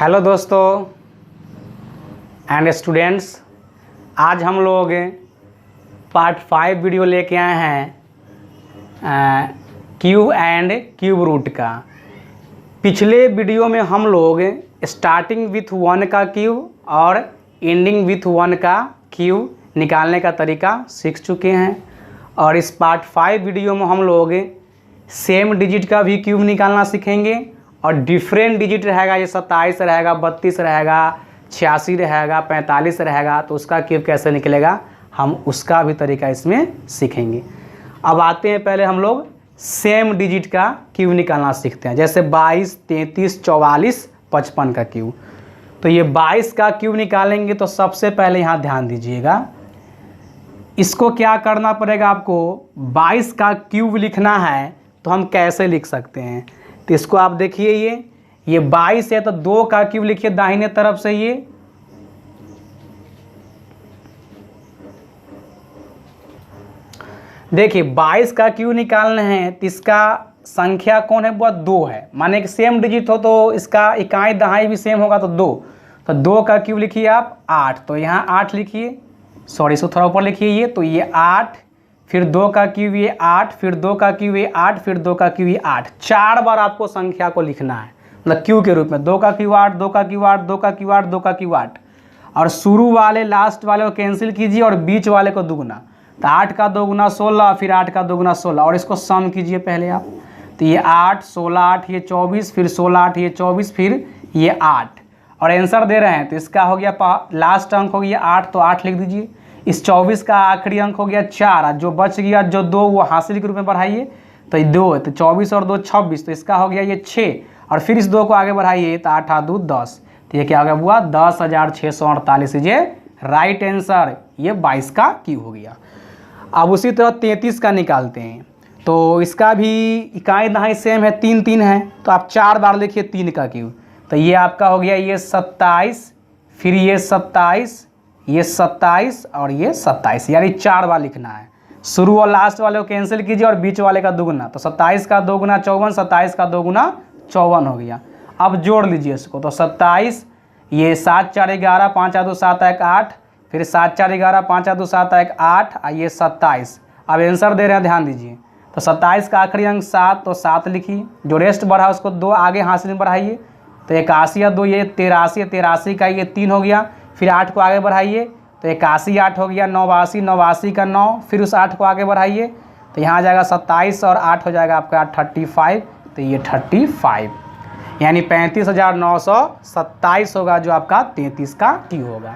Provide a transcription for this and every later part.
Hello दोस्तों and students, आज हम लोग पार्ट 5 वीडियो लेके आए हैं क्यूब एंड क्यूब रूट का। पिछले वीडियो में हम लोग स्टार्टिंग विथ 1 का क्यूब और एंडिंग विथ 1 का क्यूब निकालने का तरीका सीख चुके हैं, और इस पार्ट 5 वीडियो में हम लोग सेम डिजिट का भी क्यूब निकालना सीखेंगे। और डिफरेंट डिजिट रहेगा, ये 27 रहेगा, 32 रहेगा, 86 रहेगा, 45 रहेगा, तो उसका क्यूब कैसे निकलेगा हम उसका भी तरीका इसमें सीखेंगे। अब आते हैं, पहले हम लोग सेम डिजिट का क्यूब निकालना सीखते हैं। जैसे 22, 33, 44, 55 का क्यूब। तो ये 22 का क्यूब निकालेंगे तो सबसे पहले यहाँ ध्यान दीजिएगा, इसको क्या करना पड़ेगा आपको। 22 का क्यूब लिखना है तो हम कैसे लिख सकते हैं, तो इसको आप देखिए, ये 22 है तो 2 का क्यूब लिखिए दाहिने तरफ से। ये देखिए 22 का क्यूब निकालना है तो इसका संख्या कौन है, वो 2 है। माने कि सेम डिजिट हो तो इसका इकाई दहाई भी सेम होगा तो 2। तो 2 का क्यूब लिखिए आप 8, तो यहाँ 8 लिखिए, सॉरी इसको थोड़ा ऊपर लिखिए। ये तो ये 8, फिर 2 का क्यूब ये 8, फिर 2 का क्यूब ये 8, फिर 2 का क्यूब ये 8। 4 बार आपको संख्या को लिखना है, मतलब क्यूब के रूप में। 2 का क्यूब 8, 2 का क्यूब 8, 2 का क्यूब 8, 2 का क्यूब 8। और शुरू वाले लास्ट वाले को कैंसिल कीजिए और बीच वाले को दुगुना। तो 8 का 2 गुना 16, फिर 8 का 2 गुना 16, और इसको सम कीजिए पहले आप। तो ये 8, 16, 8 ये 24, फिर 16, 8 ये 24, फिर ये 8, और आंसर दे रहे हैं। तो इसका हो गया लास्ट अंक हो गया 8, तो 8 लिख दीजिए। इस 24 का आखिरी अंक हो गया 4, जो बच गया जो 2 वो हासिल के रूप में बढ़ाइए, तो ये 2, तो 24 और 2 26, तो इसका हो गया ये 6, और फिर इस 2 को आगे बढ़ाइए तो 8 8 2 10, तो ये क्या हो गया हुआ 10,648। ये राइट आंसर, ये 22 का क्यूब हो गया। अब उसी तरह 33 का निकालते हैं, तो इसका भी इकाई दहाई सेम है, 3 3 है, तो आप 4 बार लिखिए 3 का क्यूब। तो ये आपका हो गया ये 27, फिर ये 27, ये 27 और ये 27, यानी 4 बार लिखना है। शुरू और लास्ट वाले को कैंसिल कीजिए और बीच वाले का दुगुना। तो 27 का 2 गुना 54, 27 का 2 गुना 54 हो गया। अब जोड़ लीजिए इसको, तो 27, ये 7 4 11, 5 2 7 1 8, फिर 7 4 11, 5 2 7 1 8, और ये 27। अब आंसर दे रहे हैं, ध्यान दीजिए। तो 27 का आखिरी अंक 7, तो 7 लिखिए। जो रेस्ट बढ़ा उसको 2 आगे हासिल में बढ़ाइए, तो 81 और 2 ये 83, 83 का ये 3 हो गया। फिर 8 को आगे बढ़ाइए तो 81 8 हो गया, 89, 89 का 9, फिर उस 8 को आगे बढ़ाइए तो यहाँ आ जाएगा 27 और 8 हो जाएगा आपका 35, तो ये 35, यानी 35,927 होगा जो आपका 33 का क्यूब होगा।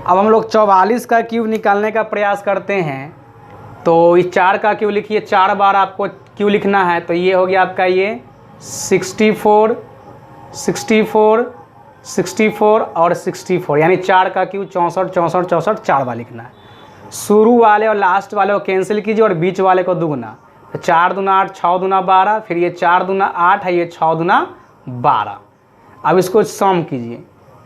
अब हम लोग 44 का क्यूब निकालने का प्रयास करते हैं। तो इस 4 का क्यूब लिखिए, 4 बार आपको क्यूब लिखना है। तो ये हो गया आपका ये 64, 64, 64 और 64, यानी 4 का क्यूब 64, 64, 64 4 बार लिखना है। शुरू वाले और लास्ट वाले को कैंसिल कीजिए और बीच वाले को दुगुना। तो 4 दूना 8, 6 दूना 12, फिर ये 4 दूना 8 है, ये 6 दूना 12। अब इसको सम कीजिए,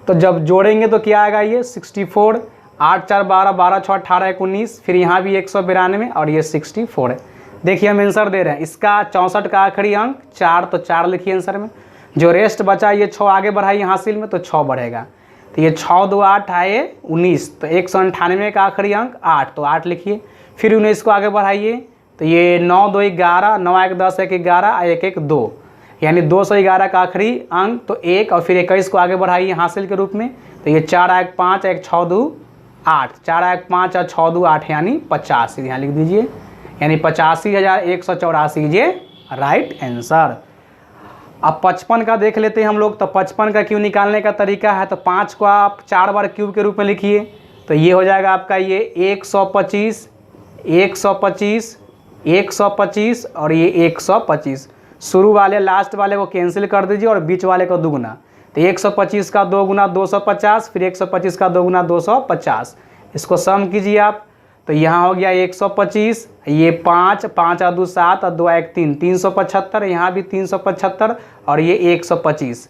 तो जब जोड़ेंगे तो क्या आएगा, ये 64, 8 4 12, 12 6 18 19, फिर यहाँ भी 192 और ये 64 है। देखिए हम आंसर दे रहे हैं, इसका 64 का आखिरी अंक 4, तो 4 लिखिए आंसर में। जो रेस्ट बचा ये 6 आगे बढ़ाइए हासिल में, तो 6 बढ़ेगा। तो ये 6 2 8 है 19, तो 198 का आखिरी अंक 8, तो 8 लिखिए। फिर 19 को आगे बढ़ाइए, तो ये 9 2 11, 9 1 10 1 11, 1 1 2, यानी 211 का आखिरी अंक, तो 1, और फिर 21 को आगे बढ़ाइए हासिल के रूप में। तो ये 4 1 5 1 6 2 8, 4 1 5 और 6 2 8, यानी 50, यहाँ लिख दीजिए, यानी 85,184 ये राइट आंसर। अब 55 का देख लेते हैं हम लोग। तो 55 का क्यूब निकालने का तरीका है, तो 5 को आप 4 बार क्यूब के रूप में लिखिए। तो ये हो जाएगा आपका ये 125, 125, 125 और ये 125। शुरू वाले लास्ट वाले को कैंसिल कर दीजिए और बीच वाले को दुगुना। तो 125 का 2 गुना 250, फिर 125 का 2 गुना 250, इसको सम कीजिए आप। तो यहाँ हो गया 125, ये 5 5 और 2 7 और 2 1 3, 375, यहाँ भी 375 और ये 125।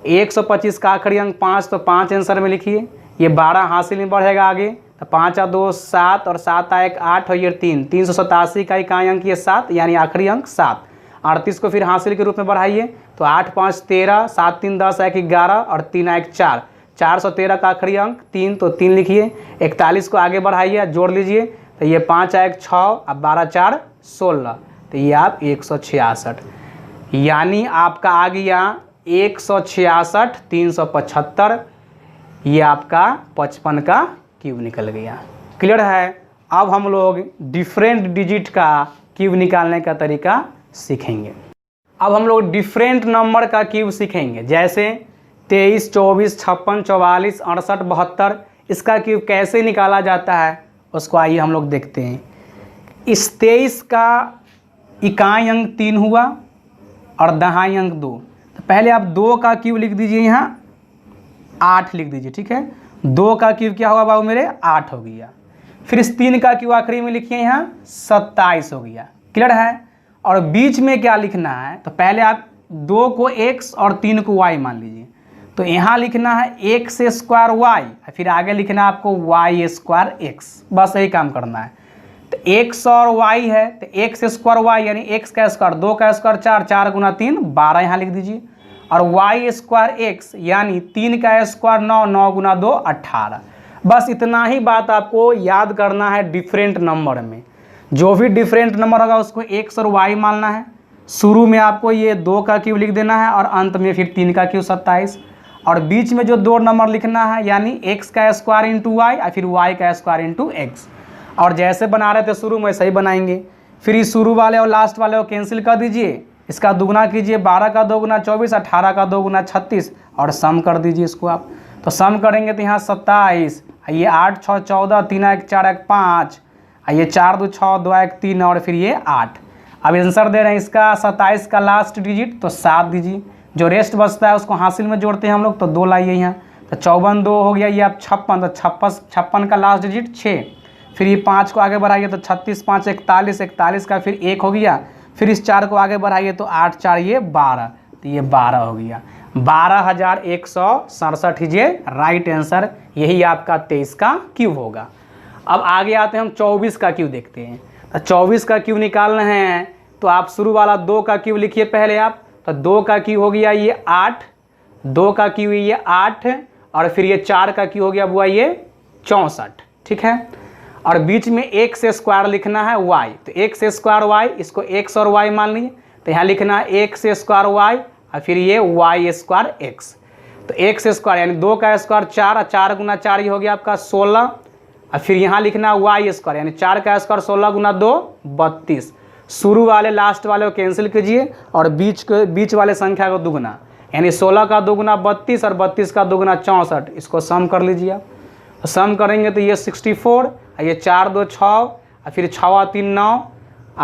125 का आखिरी अंक 5, तो 5 आंसर में लिखिए। ये 12 हासिल में बढ़ेगा आगे, तो 5 और 2 7 और 7 1 8 और ये 3, 387 का इकाई अंक ये 7, यानी आखिरी अंक 7। 38 को फिर हासिल के रूप में बढ़ाइए तो 8 5 13, 7 3 10, 1 11 और 3 1 4, 413 का आखिरी अंक 3, तो 3 लिखिए। 41 को आगे बढ़ाइए, जोड़ लीजिए तो ये 5 1 6 अब 12 4 16, तो ये आप 166, यानी आपका आ गया 166 375, ये आपका 55 का क्यूब निकल गया। क्लियर है। अब हम लोग डिफरेंट डिजिट का क्यूब निकालने का तरीका सीखेंगे। अब हम लोग डिफरेंट नंबर का क्यूब सीखेंगे, जैसे 23 24 56 44 68 72, इसका क्यूब कैसे निकाला जाता है उसको आइए हम लोग देखते हैं। इस 23 का इकाई अंक 3 हुआ और दहाई अंक 2, तो पहले आप 2 का क्यूब लिख दीजिए, यहाँ 8 लिख दीजिए, ठीक है। 2 का क्यूब क्या होगा बाबू मेरे, 8 हो गया। फिर इस 3 का क्यूब आखिरी में लिखिए, यहाँ 27 हो गया। क्लियर है। और बीच में क्या लिखना है, तो पहले आप 2 को x और 3 को y मान लीजिए, तो यहाँ लिखना है x स्क्वायर y, फिर आगे लिखना है आपको y स्क्वायर x, बस यही काम करना है। तो x और y है तो x स्क्वायर y यानी x का स्क्वायर 2 का स्क्वायर 4, 4 गुना 3 12 यहाँ लिख दीजिए, और y स्क्वायर x यानी 3 का स्क्वायर 9, 9 गुना 2 18। बस इतना ही बात आपको याद करना है। डिफरेंट नंबर में जो भी डिफरेंट नंबर होगा उसको x और y मानना है। शुरू में आपको ये 2 का क्यूब लिख देना है और अंत में फिर 3 का क्यूब 27, और बीच में जो 2 नंबर लिखना है यानी x का स्क्वायर इंटू वाई और फिर y का स्क्वायर इंटू एक्स, और जैसे बना रहे थे शुरू में वैसे ही बनाएंगे। फिर इस शुरू वाले और लास्ट वाले को कैंसिल कर दीजिए, इसका दुगना कीजिए, 12 का 2 गुना 24, 18 का 2 गुना 36, और सम कर दीजिए इसको आप। तो सम करेंगे तो यहाँ 27, ये 8 6 14, 3 1 4 1 5, ये 4 2 6 2 1 3, और फिर ये 8। अब आंसर दे रहे हैं इसका 27 का लास्ट डिजिट तो 7 दीजिए, जो रेस्ट बचता है उसको हासिल में जोड़ते हैं हम लोग, तो 2 लाइए यहाँ, तो 54 2 हो गया, ये आप 56, तो 56 का लास्ट डिजिट 6, फिर ये 5 को आगे बढ़ाइए तो 36 5 41, 41 का फिर 1 हो गया, फिर इस 4 को आगे बढ़ाइए तो 8 4 ये 12, तो ये 12 हो गया। 12,167 ये राइट आंसर, यही आपका 23 का क्यूब होगा। अब आगे आते हैं हम 24 का क्यूब देखते हैं। तो 24 का क्यूब निकालना है तो आप शुरू वाला 2 का क्यूब लिखिए पहले आप, तो 2 का क्यूब हो गया ये 8, 2 का क्यूब ये 8, और फिर ये 4 का क्यूब हो गया बुआ ये 64, ठीक है। और बीच में x स्क्वायर लिखना है y, तो x स्क्वायर y, इसको x और y मान लीजिए, तो यहाँ लिखना है x स्क्वायर y और फिर ये y स्क्वायर x, तो x स्क्वायर यानी 2 का स्क्वायर 4, और 4 गुना 4 ये हो गया आपका 16, और फिर यहाँ लिखना है y स्क्वायर यानी 4 का स्क्वायर 16 गुना 2 32। शुरू वाले लास्ट वाले को कैंसिल कीजिए और बीच वाले संख्या को दुगना, यानी 16 का 2 गुना 32 और 32 का 2 गुना 64, इसको सम कर लीजिए आप। तो सम करेंगे तो ये 64, ये 4 2 6, और फिर 6 3 9,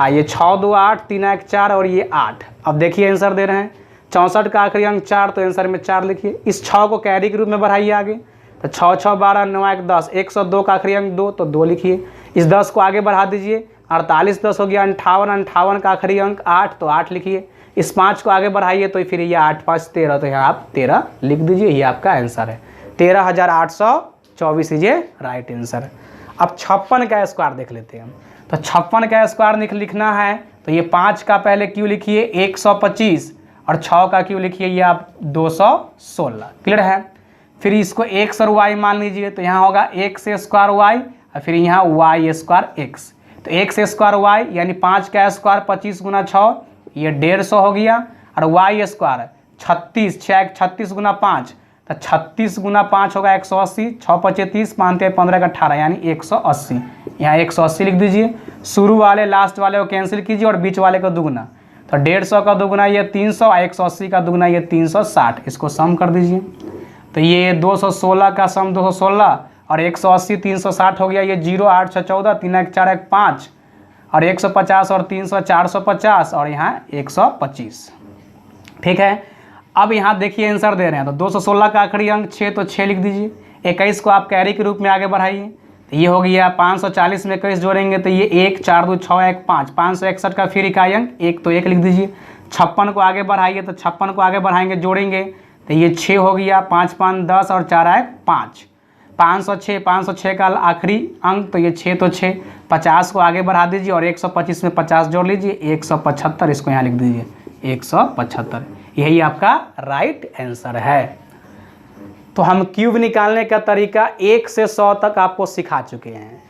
ये 6 2 8, 3 1 4, और ये 8। अब देखिए आंसर दे रहे हैं 64 का आखिरी अंक 4, तो आंसर में 4 लिखिए। इस 6 को कैरी के रूप में बढ़ाइए आगे, तो 6 6 12 9 1 10, 102 का आखिरी अंक 2, तो 2 लिखिए। इस 10 को आगे बढ़ा दीजिए, 48 10 हो गया 58, 58 का आखिरी अंक 8, तो 8 लिखिए। इस 5 को आगे बढ़ाइए तो फिर ये 8 5 13, तो यहाँ आप 13 लिख दीजिए, ये आपका आंसर है। 13,824 ये राइट आंसर। अब 56 का स्क्वायर देख लेते हैं हम। तो 56 का स्क्वायर लिखना है तो ये 5 का पहले क्यू लिखिए 125, और 6 का क्यू लिखिए ये आप 216। क्लियर है। फिर इसको x और y मान लीजिए, तो यहाँ होगा x स्क्वायर y और फिर यहाँ y स्क्वायर x। तो x स्क्वायर y यानी 5 का स्क्वायर 25 गुना 6, ये 150 हो गया, और y स्क्वायर 36, 36 गुना 5, तो 36 गुना 5 होगा 180, 6 5 30, 5 15 का 18 यानी 180, यहाँ 180 लिख दीजिए। शुरू वाले लास्ट वाले को कैंसिल कीजिए और बीच वाले को दुगना, तो 150 का दुगना ये 300, 180 का दुगना ये 360, इसको सम कर दीजिए। तो ये 216 का सम 216 और 180 360 हो गया, ये 0 8 6 14, 3 1 4 1 5, और 150 और 300 450, और यहाँ 125। ठीक है। अब यहाँ देखिए आंसर दे रहे हैं, तो 216 का आखिरी अंक 6, तो 6 लिख दीजिए। 21 को आप कैरी के रूप में आगे बढ़ाइए, तो ये हो गया 540 में 21 जोड़ेंगे तो ये 1 4 2 6 1 5, 561 का फिर इकाई अंक 1, तो 1 लिख दीजिए। 56 को आगे बढ़ाइए, तो 56 को आगे बढ़ाएंगे जोड़ेंगे तो ये 6 हो गया, 5 5 10 और 4 1 5, 506 का आखिरी अंक, तो ये 6 तो 6, 50 को आगे बढ़ा दीजिए और 125 में 50 जोड़ लीजिए, 175, इसको यहाँ लिख दीजिए 175। यही आपका राइट आंसर है। तो हम क्यूब निकालने का तरीका 1 से 100 तक आपको सिखा चुके हैं।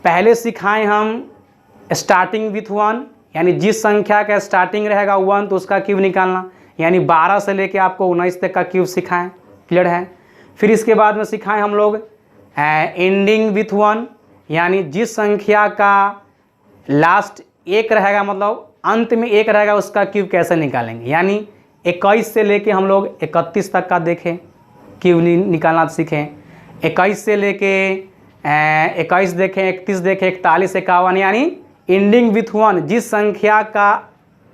पहले सिखाएं हम स्टार्टिंग विथ 1, यानी जिस संख्या का स्टार्टिंग रहेगा 1 तो उसका क्यूब निकालना, यानी 12 से लेके आपको 19 तक का क्यूब सिखाएं। क्लियर है? फिर इसके बाद में सिखाएं हम लोग एंडिंग विथ 1, यानी जिस संख्या का लास्ट 1 रहेगा, मतलब अंत में 1 रहेगा, उसका क्यूब कैसे निकालेंगे। यानी 21 से लेके हम लोग 31 तक का देखें, क्यूब निकालना सीखें। 21 से लेके 21 देखें, 31 देखें, 41, 51, यानी एंडिंग विथ 1 जिस संख्या का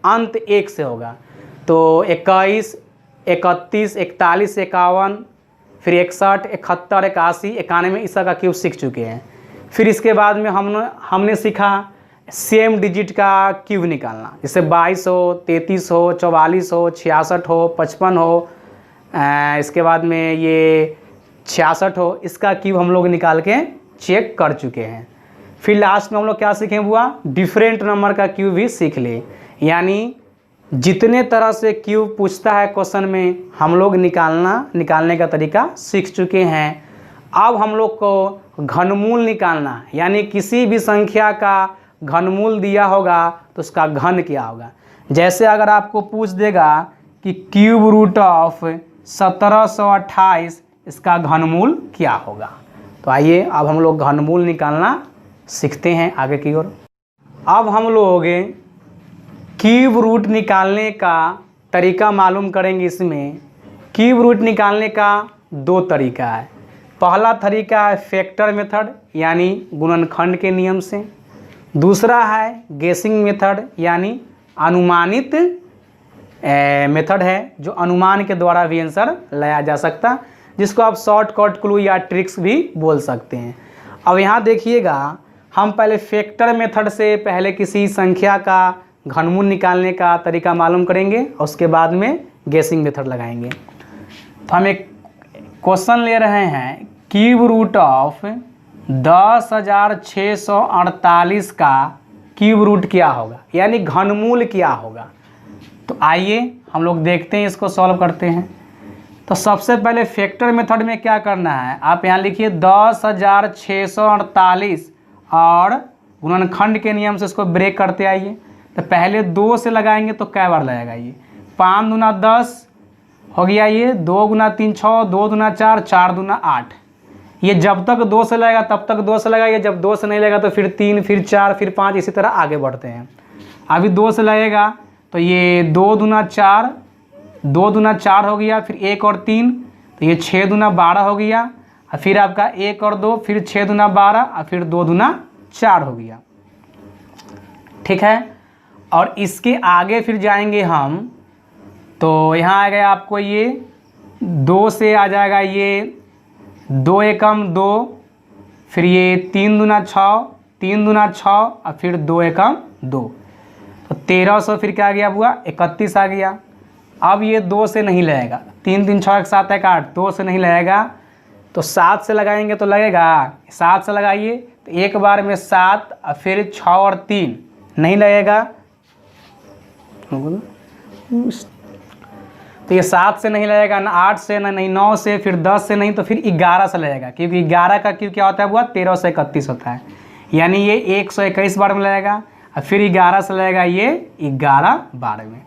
अंत 1 से होगा। तो 21, 31, 41, 51, फिर 61, 71, 81, 91 इस का क्यूब सीख चुके हैं। फिर इसके बाद में हमने सीखा सेम डिजिट का क्यूब निकालना, जैसे 22 हो, 33 हो, 44 हो, 66 हो, 55 हो, इसके बाद में ये 66 हो, इसका क्यूब हम लोग निकाल के चेक कर चुके हैं। फिर लास्ट में हम लोग क्या सीखें बुआ, डिफरेंट नंबर का क्यूब भी सीख ले, यानी जितने तरह से क्यूब पूछता है क्वेश्चन में हम लोग निकालने का तरीका सीख चुके हैं। अब हम लोग को घनमूल निकालना, यानी किसी भी संख्या का घनमूल दिया होगा तो उसका घन क्या होगा। जैसे अगर आपको पूछ देगा कि क्यूब रूट ऑफ 1728, इसका घनमूल क्या होगा। तो आइए अब हम लोग घनमूल निकालना सीखते हैं आगे की ओर। अब हम लोग क्यूब रूट निकालने का तरीका मालूम करेंगे। इसमें क्यूब रूट निकालने का 2 तरीका है। पहला तरीका है फैक्टर मेथड, यानी गुणनखंड के नियम से। दूसरा है गेसिंग मेथड, यानी अनुमानित मेथड है, जो अनुमान के द्वारा भी आंसर लाया जा सकता, जिसको आप शॉर्टकट क्लू या ट्रिक्स भी बोल सकते हैं। अब यहाँ देखिएगा, हम पहले फैक्टर मेथड से पहले किसी संख्या का घनमूल निकालने का तरीका मालूम करेंगे और उसके बाद में गेसिंग मेथड लगाएंगे। तो हम एक क्वेश्चन ले रहे हैं, क्यूब रूट ऑफ 10,648 का क्यूब रूट क्या होगा, यानी घनमूल क्या होगा। तो आइए हम लोग देखते हैं, इसको सॉल्व करते हैं। तो सबसे पहले फैक्टर मेथड में क्या करना है, आप यहाँ लिखिए 10,648 और गुणनखंड के नियम से इसको ब्रेक करते आइए। तो पहले 2 से लगाएंगे तो कै बार लगेगा, ये 5 दूना 10 हो गया, ये 2 गुना 3 6, 2 दूना 4, 4 दूना 8। ये जब तक 2 से लगेगा तब तक 2 से लगाइए, जब 2 से नहीं लगेगा तो फिर 3, फिर 4, फिर 5, इसी तरह आगे बढ़ते हैं। अभी 2 से लगेगा तो ये 2 दूना 4, 2 दूना 4 हो गया, फिर 1 और 3, तो ये 6 दूना 12 हो गया, और फिर आपका 1 और 2, फिर 6 दूना 12, और फिर 2 दूना 4 हो गया। ठीक है, और इसके आगे फिर जाएंगे हम, तो यहाँ आ गया आपको ये 2 से आ जाएगा ये 2 एकम 2, फिर ये 3 दूना 6, 3 दूना 6, और फिर 2 एकम 2, तो 1300 फिर क्या आ गया बुआ, 31 आ गया। अब ये 2 से नहीं लगेगा, 3 3 6 1 7 1 8, 2 से नहीं लगेगा, तो 7 से लगाएंगे तो लगेगा। 7 से लगाइए तो एक बार में 7, और फिर 6 और 3 नहीं लगेगा, तो ये 7 से नहीं लगेगा, ना 8 से, ना नहीं 9 से, फिर 10 से नहीं, तो फिर 11 से लगेगा, क्योंकि 11 का क्यों क्या होता है बुआ, 13 से 31 होता है, यानी ये 121 बार में लगेगा, और फिर 11 से लगेगा ये 11 बार में।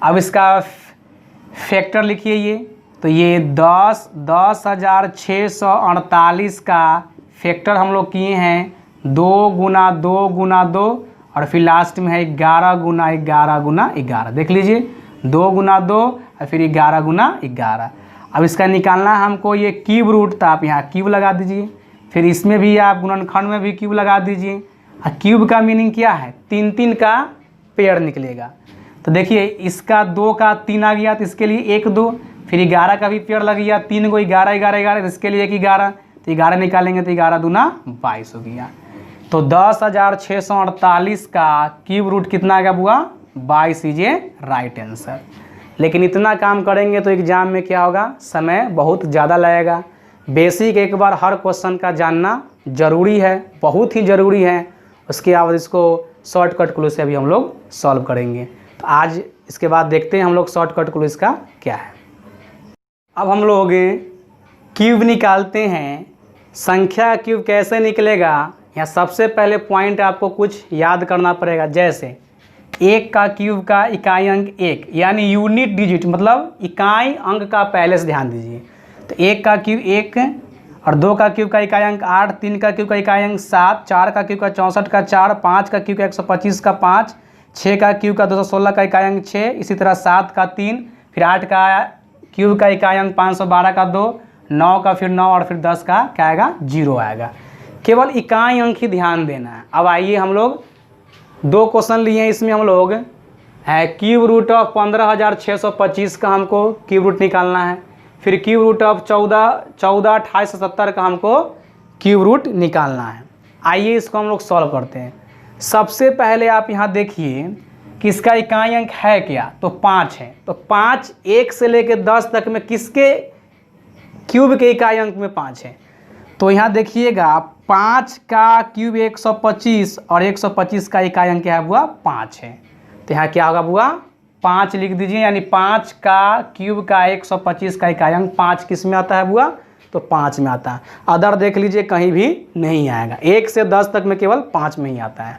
अब इसका फैक्टर लिखिए ये, तो ये 10,648 का फैक्टर हम लोग किए हैं 2 गुना 2 गुना 2, और फिर लास्ट में है 11 गुना 11 गुना 11। देख लीजिए 2 गुना 2 और फिर 11 गुना 11। अब इसका निकालना हमको ये क्यूब रूट, तो आप यहाँ क्यूब लगा दीजिए, फिर इसमें भी आप गुणनखंड में भी क्यूब लगा दीजिए। और क्यूब का मीनिंग क्या है, 3 3 का पेयर निकलेगा। तो देखिए इसका 2 का 3 आ गया, तो इसके लिए 1 2, फिर 11 का भी पेयर लग गया, 3 को 11 11 11, इसके लिए 1 11, तो 11 निकालेंगे तो 11 दूना 22 हो गया। तो 10,648 का क्यूब रूट कितना आ गया बुआ, 22 इज ए राइट आंसर। लेकिन इतना काम करेंगे तो एग्ज़ाम में क्या होगा, समय बहुत ज़्यादा लगेगा, बेसिक एक बार हर क्वेश्चन का जानना ज़रूरी है, बहुत ही ज़रूरी है। उसके बाद इसको शॉर्टकट क्लू से अभी हम लोग सॉल्व करेंगे। तो आज इसके बाद देखते हैं हम लोग शॉर्टकट क्लू इसका क्या है। अब हम लोग क्यूब निकालते हैं। संख्या का क्यूब कैसे निकलेगा, यहाँ सबसे पहले पॉइंट आपको कुछ याद करना पड़ेगा। जैसे 1 का क्यूब का इकाई अंक 1 यानी यूनिट डिजिट, मतलब इकाई अंक का पहले से ध्यान दीजिए। तो 1 का क्यूब 1 और 2 का क्यूब का इकाई अंक 8, 3 का क्यूब का इकाई अंक 7, 4 का क्यूब का 64 का 4, 5 का क्यूब का 125 का 5, 6 का क्यूब का 216 का इकाई अंक 6, इसी तरह 7 का 3, फिर 8 का क्यूब का इकाई अंक 512 का 2, 9 का फिर 9 और फिर 10 का क्या आएगा 0 आएगा। केवल इकाई अंक ही ध्यान देना है। अब आइए हम लोग 2 क्वेश्चन लिए हैं, इसमें हम लोग है क्यूब रूट ऑफ 15,625 का हमको क्यूब रूट निकालना है। फिर क्यूब रूट ऑफ 14,2870 का हमको क्यूब रूट निकालना है। आइए इसको हम लोग सॉल्व करते हैं। सबसे पहले आप यहाँ देखिए कि इसका इकाई अंक है क्या, तो 5 है। तो 5 1 से लेकर 10 तक में किसके क्यूब के इकाई अंक में 5 है। तो यहाँ देखिएगा 5 का क्यूब 125 और 125 का इकाई अंक क्या हुआ 5 है। तो यहाँ क्या होगा बुआ 5 लिख दीजिए, यानी 5 का क्यूब का 125 का इकाई अंक 5 किस में आता है बुआ, तो 5 में आता है। अदर देख लीजिए कहीं भी नहीं आएगा, 1 से 10 तक में केवल 5 में ही आता है।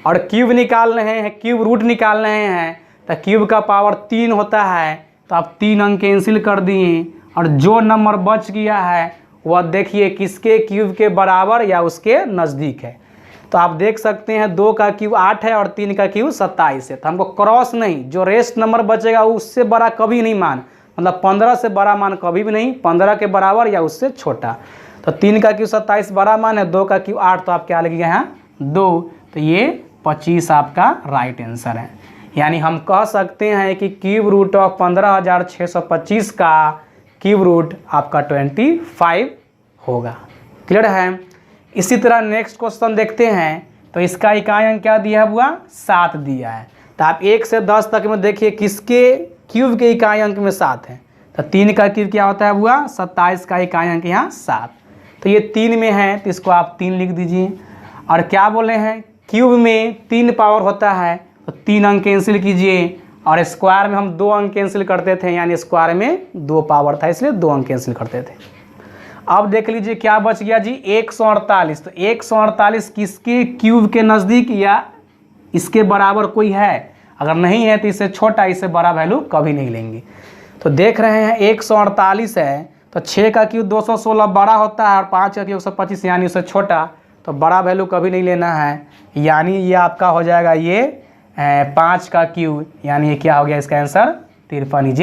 और क्यूब निकाल रहे हैं, क्यूब रूट निकाल रहे हैं, तो क्यूब का पावर 3 होता है। तो आप 3 अंक कैंसिल कर दिए और जो नंबर बच गया है वह देखिए किसके क्यूब के बराबर या उसके नज़दीक है। तो आप देख सकते हैं 2 का क्यूब 8 है और 3 का क्यूब 27 है। तो हमको क्रॉस नहीं, जो रेस्ट नंबर बचेगा उससे बड़ा कभी नहीं मान, मतलब 15 से बड़ा मान कभी भी नहीं, 15 के बराबर या उससे छोटा। तो 3 का क्यूब 27 बड़ा मान है, 2 का क्यूब 8, तो आप क्या लिखिएगा यहाँ 2। तो ये 25 आपका राइट आंसर है। यानी हम कह सकते हैं कि क्यूब रूट ऑफ 15,625 का क्यूब रूट आपका 25 होगा। क्लियर है। इसी तरह नेक्स्ट क्वेश्चन देखते हैं। तो इसका इकाई अंक क्या दिया है बुआ 7 दिया है। तो आप 1 से 10 तक में देखिए किसके क्यूब के इकाई अंक में 7 है। तो 3 का क्यूब क्या होता है बुआ 27 का इकाई अंक यहाँ 7। तो ये 3 में है तो इसको आप 3 लिख दीजिए। और क्या बोले हैं क्यूब में 3 पावर होता है, तो 3 अंक कैंसिल कीजिए। और स्क्वायर में हम 2 अंक कैंसिल करते थे, यानी स्क्वायर में 2 पावर था इसलिए 2 अंक कैंसिल करते थे। अब देख लीजिए क्या बच गया जी 148। तो 148 किसके क्यूब के नज़दीक या इसके बराबर कोई है, अगर नहीं है तो इससे छोटा इससे बड़ा वैल्यू कभी नहीं लेंगे। तो देख रहे हैं 148 है, तो 6 का क्यूब 216 बड़ा होता है और 5 का क्यूब 125 यानी उससे छोटा, तो बड़ा वैल्यू कभी नहीं लेना है। यानी ये आपका हो जाएगा ये 5 का क्यूब, यानी ये क्या हो गया इसका आंसर 53 इज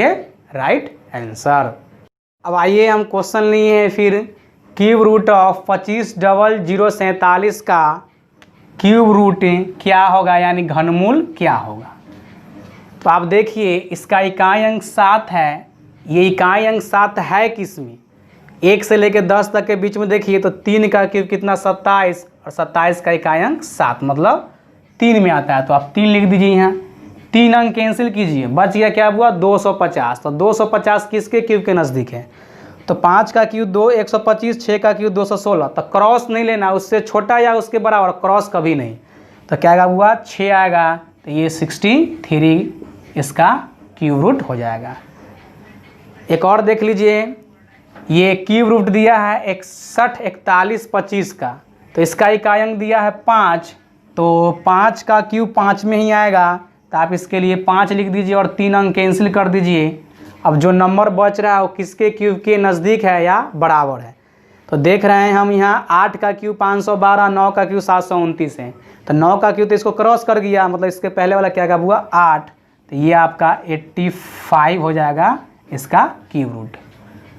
राइट आंसर। अब आइए हम क्वेश्चन लिए हैं फिर क्यूब रूट ऑफ 25,047 का क्यूब रूट क्या होगा, यानी घनमूल क्या होगा। तो आप देखिए इसका इकाई अंक 7 है। ये इकाई अंक 7 है किस में, 1 से लेकर 10 तक के बीच में देखिए। तो 3 का क्यूब कितना 27 और 27 का इकाई अंक 7, मतलब 3 में आता है। तो आप 3 लिख दीजिए यहाँ। 3 अंक कैंसिल कीजिए, बच गया क्या हुआ 250। तो 250 किसके क्यूब के नज़दीक है, तो 5 का क्यूब 2 125, 6 का क्यूब 216। तो क्रॉस नहीं लेना, उससे छोटा या उसके बराबर, क्रॉस कभी नहीं। तो क्या हुआ 6 आएगा। तो ये 63 इसका क्यूब रूट हो जाएगा। एक और देख लीजिए, ये क्यूब रूट दिया है 61, 41, 25 का। तो इसका इकाई अंक दिया है 5, तो 5 का क्यूब 5 में ही आएगा। तो आप इसके लिए 5 लिख दीजिए और 3 अंक कैंसिल कर दीजिए। अब जो नंबर बच रहा है वो किसके क्यूब के नज़दीक है या बराबर है। तो देख रहे हैं हम यहाँ 8 का क्यूब 512, 9 का क्यूब 729 है। तो 9 का क्यूब तो इसको क्रॉस कर गया, मतलब इसके पहले वाला क्या हुआ 8। तो ये आपका 85 हो जाएगा इसका क्यूब रूट।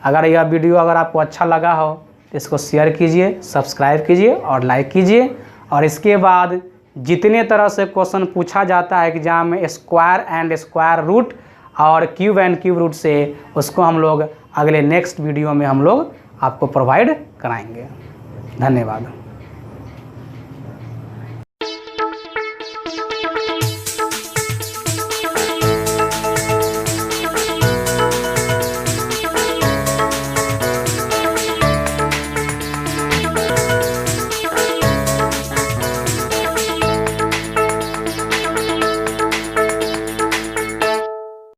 अगर यह वीडियो अगर आपको अच्छा लगा हो तो इसको शेयर कीजिए, सब्सक्राइब कीजिए और लाइक कीजिए। और इसके बाद जितने तरह से क्वेश्चन पूछा जाता है एग्जाम में स्क्वायर एंड स्क्वायर रूट और क्यूब एंड क्यूब रूट से, उसको हम लोग अगले नेक्स्ट वीडियो में हम लोग आपको प्रोवाइड कराएंगे। धन्यवाद।